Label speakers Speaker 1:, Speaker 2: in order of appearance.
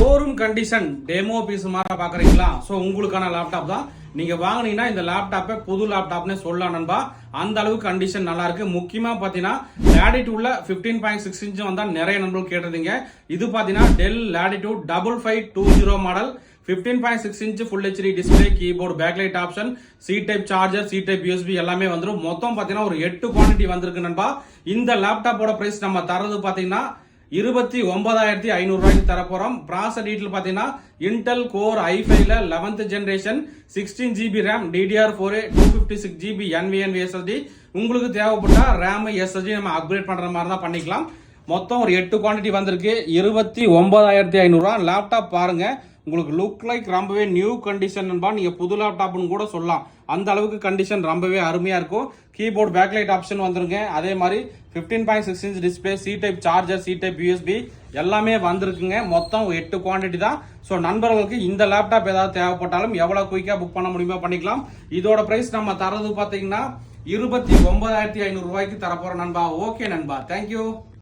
Speaker 1: Showroom condition demo piece மாதிரி பாக்குறீங்களா? So உங்களுக்கான லேப்டாப் தான். நீங்க வாங்குனீங்கன்னா இந்த லேப்டாப்பை புது லேப்டாப்னே சொல்லலாம் நண்பா. அந்த அளவுக்கு கண்டிஷன் நல்லா இருக்கு. முக்கியமா பாத்தீங்கன்னா லேடிடியூட்ல 15.6 இன்ச் வந்தா நிறைய நண்பர்கள் கேட்டிருந்தீங்க. இது பாத்தீங்கன்னா Dell Latitude 5520 model 15.6 inch full HD display, keyboard, backlight option, C type charger, C type USB எல்லாமே வந்துடும். மொத்தம் பாத்தீங்கன்னா ஒரு 8 குவான்டிட்டி வந்திருக்கு நண்பா. இந்த லேப்டாப்போட பிரைஸ் நம்ம தரது பாத்தீங்கன்னா 29,500 ரூபாய்க்கு தர போறோம். ப்ராசஸர் டீடைல் பாத்தீங்கன்னா இன்டெல் கோர் i5ல 11th generation 16 GB RAM DDR4 256 GB NVMe SSD. உங்களுக்கு தேவைப்பட்டா RAM SSD நம்ம அப்கிரேட் பண்ற மாதிரி தான் பண்ணிக்கலாம். மொத்தம் ஒரு 8 குவான்டிட்டி வந்திருக்கு. 29,500 ரூபாய். லேப்டாப் பாருங்க, உங்களுக்கு லுக் லைக் ரொம்பவே நியூ கண்டிஷன் நண்பா. நீங்க புது லேப்டாப்னு கூட சொல்லலாம். அந்த அளவுக்கு கண்டிஷன் ரொம்பவே அருமையா இருக்கும். கீபோர்டு, பேக்லைட் ஆப்ஷன் வந்துருங்க. அதே மாதிரி 15.6 inch display, C type charger, C type USB எல்லாமே வந்திருக்குங்க. மொத்தம் 8 குவான்டிட்டி தான். ஸோ நண்பர்களுக்கு இந்த லேப்டாப் ஏதாவது தேவைப்பட்டாலும் எவ்வளவு குயிக்கா புக் பண்ண முடியுமோ பண்ணிக்கலாம். இதோட பிரைஸ் நம்ம தரது பாத்தீங்கன்னா 29,500 ரூபாய்க்கு தரப்போறோம் நண்பா. ஓகே நண்பா, தேங்க்யூ.